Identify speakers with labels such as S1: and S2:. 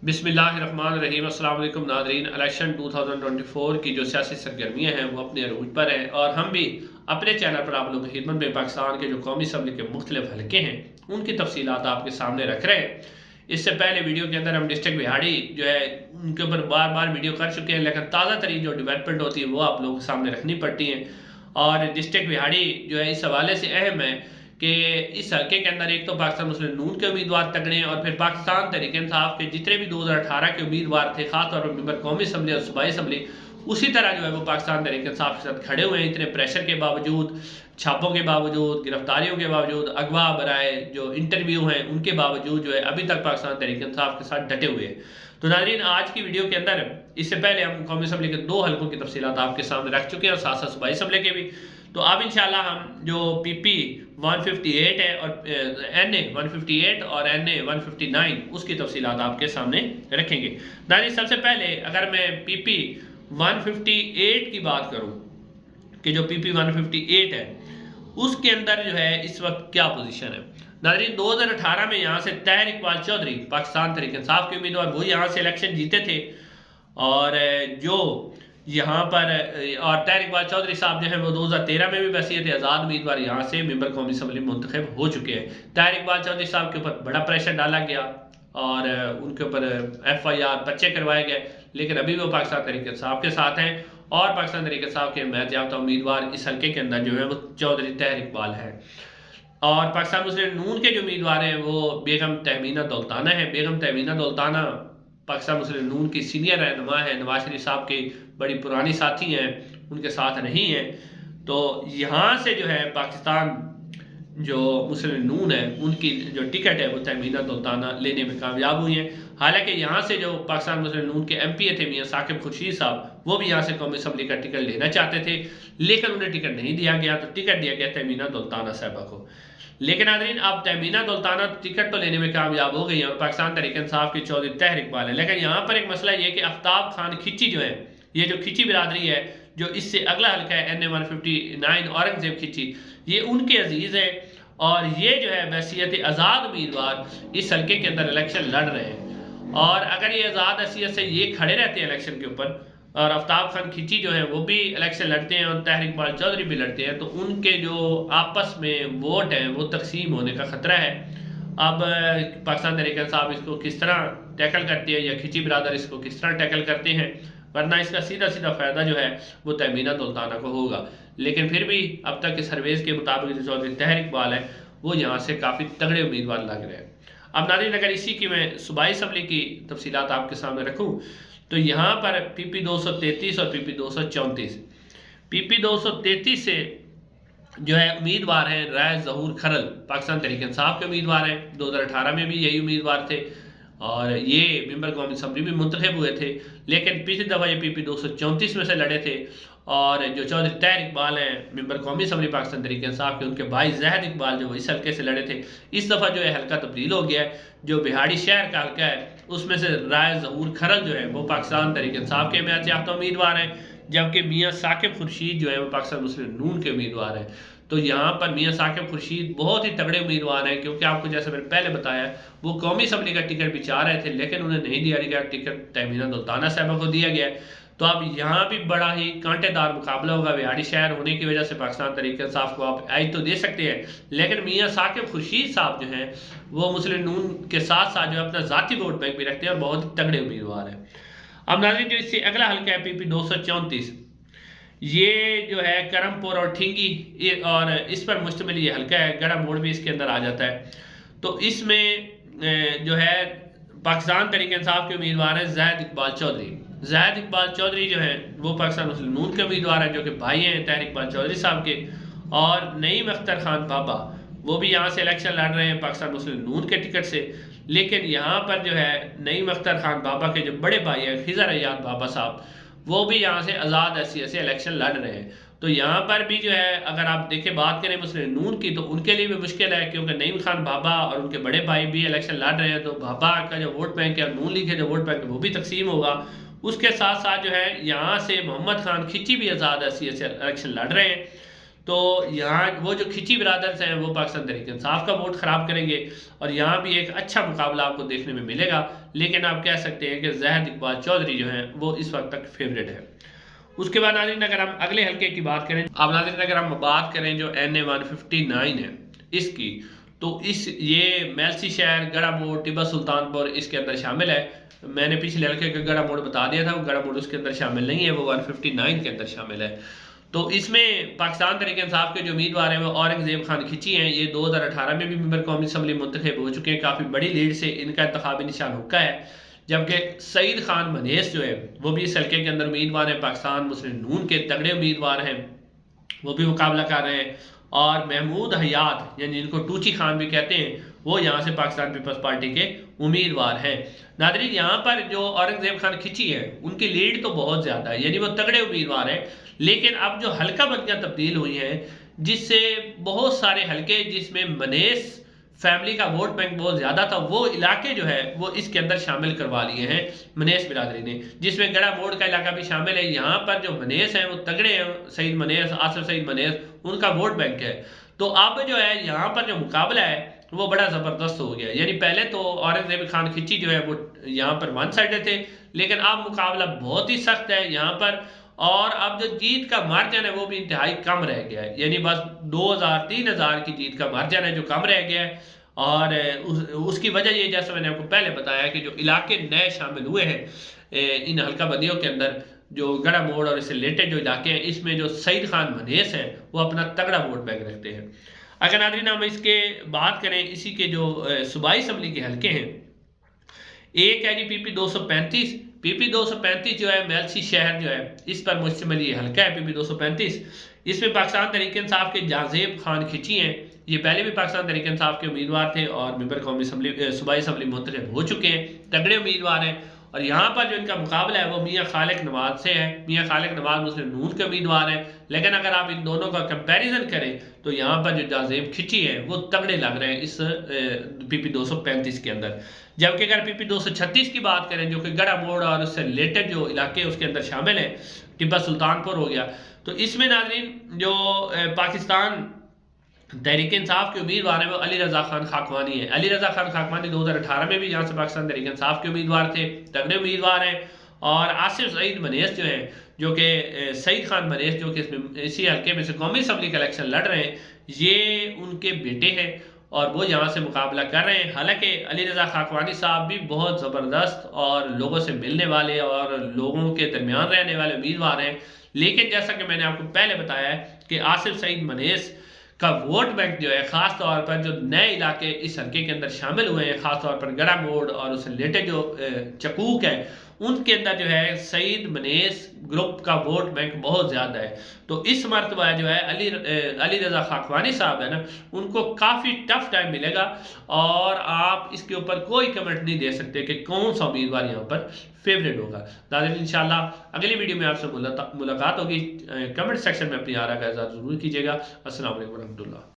S1: बिस्मिल्लाहिर्रहमानिर्रहीम। अस्सलाम वालेकुम नाज़रीन। इलेक्शन 2024 की जो सियासी सरगर्मियाँ हैं वो अपने अरूज पर हैं और हम भी अपने चैनल पर आप लोगों की खिदमत में पाकिस्तान के जो कौमी असम्बली के मुख्तलिफ हलके हैं उनकी तफसीलात आपके सामने रख रहे हैं। इससे पहले वीडियो के अंदर हम डिस्ट्रिक्ट बिहाड़ी जो है उनके ऊपर बार बार वीडियो कर चुके हैं, लेकिन ताज़ा तरीन जो डेवलपमेंट होती है वो आप लोगों के सामने रखनी पड़ती है। और डिस्ट्रिक्ट बिहाड़ी जो है इस हवाले से अहम है कि इस हल्के के अंदर एक तो पाकिस्तान मुस्लिम नून के उम्मीदवार तगड़े हैं और फिर पाकिस्तान तहरीक इंसाफ के जितने भी 2018 के उम्मीदवार थे, खासतौर पर मेंबर कौमी असम्बली और सूबाई असम्बली, उसी तरह जो है वो पाकिस्तान तहरीक इंसाफ के साथ खड़े हुए हैं। इतने प्रेशर के बावजूद, छापों के बावजूद, गिरफ्तारियों के बावजूद, अगवा बराए जो इंटरव्यू हैं उनके बावजूद जो है अभी तक पाकिस्तान तहरीक इंसाफ के साथ डटे हुए हैं। तो नाज़रीन, आज की वीडियो के अंदर इससे पहले हम कौमी असम्बली के 2 हल्कों की तफसीलात आपके सामने रख चुके हैं और साथ साथ सूबाई असम्बली के भी। तो अब इंशाल्लाह हम जो PP 158 है और NA 158 और NA 159 उसकी तफसीलात आपके सामने रखेंगे। नाज़रीन, सबसे पहले अगर मैं PP 158 की बात करूं कि जो PP 158 है उसके अंदर जो है इस वक्त क्या पोजीशन है। नाज़रीन, 2018 में यहाँ से ताहिर इकबाल चौधरी पाकिस्तान तहरीक इंसाफ के उम्मीदवार, वो यहाँ से इलेक्शन जीते थे और जो यहाँ पर और ताहिर इकबाल चौधरी साहब जो है वो 2013 में भी वसीयत आज़ाद उम्मीदवार यहाँ से मेंबर कौमी असम्बली मुंतखब हो चुके हैं। ताहिर इकबाल चौधरी साहब के ऊपर बड़ा प्रेशर डाला गया और उनके ऊपर FIR पर्चे करवाए गए, लेकिन अभी वो पाकिस्तान तहरीक इंसाफ के साथ हैं और पाकिस्तान तहरीक इंसाफ के हिमायत याफ्ता उम्मीदवार इस हल्के के अंदर जो है वो चौधरी ताहिर इकबाल है। और पाकिस्तान मुस्लिम नून के जो उम्मीदवार हैं वो बेगम तहमीना दौलताना है। बेगम तहमीना दौलताना पाकिस्तान मुस्लिम नून की सीनियर रहनुमा है, नवाज शरीफ साहब की बड़ी पुरानी साथी हैं, उनके साथ नहीं हैं। तो यहाँ से जो है पाकिस्तान जो मुस्लिम नून है उनकी जो टिकट है वो तहमीना दौलताना लेने में कामयाब हुई है। हालांकि यहाँ से जो पाकिस्तान मुस्लिम नून के MP थे मियाँ साकिब खुर्शीद साहब, वो भी यहाँ से कौमी असम्बली का टिकट लेना चाहते थे, लेकिन उन्हें टिकट नहीं दिया गया, तो टिकट दिया गया तहमीना दौलताना साहबा को। लेकिन नाज़रीन, अब तहमीना दौलताना टिकट तो लेने में कामयाब हो गई है और पाकिस्तान तहरीक इंसाफ की चौधरी ताहिर इकबाल है। लेकिन यहाँ पर एक मसला ये कि आफ्ताब खान खिची जो है, ये जो खिची बिरादरी है जो इससे अगला हल्का है NA 159 औरंगजेब खिची, ये उनके अजीज़ है और ये जो है वसीयत आज़ाद उम्मीदवार इस हल्के के अंदर इलेक्शन लड़ रहे हैं। और अगर ये आज़ाद हैसियत से ये खड़े रहते हैं इलेक्शन के ऊपर और आफ्ताब खान खिची जो है वो भी इलेक्शन लड़ते हैं और ताहिर इकबाल चौधरी भी लड़ते हैं, तो उनके जो आपस में वोट हैं वो तकसीम होने का ख़तरा है। अब पाकिस्तान तहरीक इंसाफ इसको किस तरह टैकल करती है या खिची बिरादर इसको किस तरह टैकल करते हैं, वरना इसका सीधा सीधा फ़ायदा जो है वो तहमीना दौलताना को होगा। लेकिन फिर भी अब तक के सर्वेज़ के मुताबिक जो चौधरी ताहिर इकबाल है वो यहाँ से काफ़ी तगड़े उम्मीदवार लग रहे हैं। अब नाज़रीन, अगर इसी की मैं सूबाई असम्बली की तफसीलात आपके सामने रखूँ तो यहाँ पर PP 233 और PP 234, PP 233 से जो है उम्मीदवार हैं राय ज़हूर खरल, पाकिस्तान तहरीक इंसाफ के उम्मीदवार हैं। 2018 में भी यही उम्मीदवार थे और ये मेंबर कौमी असम्बली में मुंतखब हुए थे, लेकिन पिछली दफ़ा ये PP 234 में से लड़े थे। और जो चौधरी ताहिर इकबाल हैं मेंबर कौमी असम्बली पाकिस्तान तहरीक इंसाफ के, उनके भाई ज़ाहिद इकबाल जो इस हल्के से लड़े थे। इस दफ़ा जो है हल्का तब्दील हो गया है, जो बिहाड़ी शहर का हल्का है उसमें से राय ज़हूर खरल जो है वो पाकिस्तान तहरीक इंसाफ के हिमायत याफ्ता उम्मीदवार हैं, जबकि मियाँ साकिब खुर्शीद जो है वो पाकिस्तान मुस्लिम नून के उम्मीदवार हैं। तो यहाँ पर मियाँ साकिब खुर्शीद बहुत ही तगड़े उम्मीदवार हैं, क्योंकि आपको जैसे मैंने पहले बताया वो कौमी असम्बली का टिकट भी चाह रहे थे, लेकिन उन्हें नहीं दिया गया, टिकट तहमीना दौलताना साहबा को दिया गया। तो अब यहाँ भी बड़ा ही कांटेदार मुकाबला होगा। बिहाड़ी शहर होने की वजह से पाकिस्तान तहरीक इंसाफ को आप एज तो दे सकते हैं, लेकिन मियाँ साकिब खुर्शीद साहब जो हैं वो मुस्लिम नून के साथ साथ जो है अपना ज़ाती वोट बैंक भी रखते हैं और बहुत ही तगड़े उम्मीदवार हैं। अब नाज़रीन, जो इससे अगला हल्का है PP 234, ये जो है करमपुर और ठींगी और इस पर मुश्तमिल ये हल्का है, गड़ा मोड़ भी इसके अंदर आ जाता है। तो इसमें जो है पाकिस्तान तहरीक इंसाफ के उम्मीदवार हैं ज़ाहिद इकबाल चौधरी। ज़ाहिद इकबाल चौधरी जो है वो पाकिस्तान मुस्लिम नून के उम्मीदवार हैं, जो कि भाई हैं ताहिर इकबाल चौधरी साहब के। और नईम अख्तर खान बाबा वो भी यहाँ से इलेक्शन लड़ रहे हैं पाकिस्तान मुस्लिम नून के टिकट से, लेकिन यहाँ पर जो है नईम अख्तर खान बाबा के जो बड़े भाई हैं खिज़र अयाद बाबा साहब, वो भी यहाँ से आज़ाद हैसियत से इलेक्शन लड़ रहे हैं। तो यहाँ पर भी जो है अगर आप देखें बात करें मुस्लिम नून की, तो उनके लिए भी मुश्किल है, क्योंकि नईम खान बाबा और उनके बड़े भाई भी इलेक्शन लड़ रहे हैं। तो बाबा का जो वोट बैंक है, नून लीग के जो वोट बैंक है वो भी तकसीम होगा। उसके साथ साथ जो है यहाँ से मोहम्मद खान खिची भी आज़ाद हैसियत से इलेक्शन लड़ रहे हैं। تو یہاں وہ جو کھچی برادرز ہیں وہ پاکستان تحریک انصاف کا ووٹ خراب کریں گے، اور یہاں بھی ایک اچھا مقابلہ آپ کو دیکھنے میں ملے گا، لیکن آپ کہہ سکتے ہیں کہ زاہد اقبال چودھری جو ہیں وہ اس وقت تک فیوریٹ ہے۔ اس کے بعد ناظرین اگر ہم اگلے حلقے کی بات کریں، اب ناظرین اگر ہم بات کریں جو NA 159 ہے اس کی، تو یہ میلسی شہر، گڑھا موڑ، ٹیبا سلطان پور اس کے اندر شامل ہے۔ میں نے پچھلے حلقے کا گڑھا موڑ بتا دیا تھا، وہ گڑھا موڑ اس کے اندر شامل نہیں ہے، وہ 159 کے اندر شامل ہے۔ تو اس میں پاکستان تحریک انصاف کے جو امیدوار ہیں وہ اورنگزیب خان کھچی ہیں، یہ 2018 میں بھی ممبر قومی اسمبلی منتخب ہو چکے ہیں، کافی بڑی لیڈ سے ان کا انتخابی نشان حقہ ہے۔ جبکہ سعید خان منیس جو ہے وہ بھی اس حلقے کے اندر امیدوار ہیں، پاکستان مسلم نون کے تگڑے امیدوار ہیں، وہ بھی مقابلہ کر رہے ہیں۔ اور محمود حیات یعنی جن کو ٹوچی خان بھی کہتے ہیں، وہ یہاں سے پاکستان پیپلز پارٹی کے امیدوار ہیں۔ ناظرین یہاں پر جو اورنگزیب خان کھچی ہے ان کی لیڈ تو بہت زیادہ ہے، یعنی وہ تگڑے امیدوار ہیں، لیکن اب جو حلقہ بندیاں تبدیل ہوئی ہیں جس سے بہت سارے حلقے جس میں منیس فیملی کا ووٹ بینک بہت زیادہ تھا، وہ علاقے جو ہے وہ اس کے اندر شامل کروا لیے ہیں منیس برادری نے، جس میں گڑھا موڑ کا علاقہ بھی شامل ہے۔ یہاں پر جو منیس ہیں وہ تگڑے ہیں، سعید منیس، آصف سعید منیس، ان کا ووٹ بینک ہے۔ تو اب جو ہے یہاں پر جو مقابلہ ہے وہ بڑا زبردست ہو گیا، یعنی پہلے تو اورنگزیب خان کھچی جو ہے وہ یہاں پر ون سائیڈ تھے، لیکن اب مقابلہ بہت ہی سخت ہے یہاں پر، اور اب جو جیت کا مارجن ہے وہ بھی انتہائی کم رہ گیا ہے، یعنی بس 2000-3000 کی جیت کا مارجن ہے جو کم رہ گیا ہے۔ اور اس کی وجہ یہ جیسا میں نے آپ کو پہلے بتایا کہ جو علاقے نئے شامل ہوئے ہیں ان حلقہ بندیوں کے اندر، جو گڑھا موڑ اور اس سے ریلیٹڈ جو علاقے ہیں، اس میں جو سعید خان منیس ہیں وہ اپنا تگڑا ووٹ بینک رکھتے ہیں۔ اگر ناظرین ہم اس کے بات کریں اسی کے جو صوبائی اسمبلی کے حلقے ہیں، ایک ہے جی PP 235۔ PP 235 جو ہے میلسی شہر جو ہے اس پر مشتمل یہ حلقہ ہے PP 235۔ اس میں پاکستان تحریک انصاف کے جہازیب خان کھچی ہیں، یہ پہلے بھی پاکستان تحریک انصاف کے امیدوار تھے اور ممبر قومی اسمبلی صوبائی اسمبلی منتخب ہو چکے ہیں، تگڑے امیدوار ہیں۔ اور یہاں پر جو ان کا مقابلہ ہے وہ میاں خالق نواز سے ہے، میاں خالق نواز مسلم نون کے امیدوار ہیں، لیکن اگر آپ ان دونوں کا کمپیریزن کریں تو یہاں پر جو جہازیب کھچی ہیں وہ تگڑے لگ رہے ہیں اس PP 235 کے اندر۔ جبکہ اگر PP 236 کی بات کریں جو کہ گڑھا موڑ اور اس سے ریلیٹڈ جو علاقے اس کے اندر شامل ہیں، ٹیبا سلطان پور ہو گیا، تو اس میں ناظرین جو پاکستان تحریک انصاف کے امیدوار ہیں وہ علی رضا خان خاکوانی ہیں۔ علی رضا خان خاکوانی 2018 میں بھی یہاں سے پاکستان تحریک انصاف کے امیدوار تھے، تگڑے امیدوار ہیں۔ اور آصف سعید منیس جو ہیں، جو کہ سعید خان منیس جو کہ اسی حلقے میں سے قومی اسمبلی کا الیکشن لڑ رہے ہیں، یہ ان کے بیٹے ہیں اور وہ یہاں سے مقابلہ کر رہے ہیں۔ حالانکہ علی رضا خاکوانی صاحب بھی بہت زبردست اور لوگوں سے ملنے والے اور لوگوں کے درمیان رہنے والے امیدوار ہیں، لیکن جیسا کہ میں نے آپ کو پہلے بتایا ہے کہ آصف سعید منیس کا ووٹ بینک جو ہے، خاص طور پر جو نئے علاقے اس حلقے کے اندر شامل ہوئے ہیں، خاص طور پر گڑھا موڑ اور اس سے ریلیٹڈ جو چکوک ہے، ان کے اندر جو ہے سعید منیس گروپ کا ووٹ بینک بہت زیادہ ہے۔ تو اس مرتبہ جو ہے علی رضا خاکوانی صاحب ہے نا، ان کو کافی ٹف ٹائم ملے گا، اور آپ اس کے اوپر کوئی کمنٹ نہیں دے سکتے کہ کون سا امیدوار یہاں پر فیوریٹ ہوگا۔ ناظرین انشاءاللہ اگلی ویڈیو میں آپ سے ملاقات ہوگی، کمنٹ سیکشن میں اپنی آراء کا اظہار ضرور کیجیے گا۔ السلام علیکم ورحمۃ اللہ۔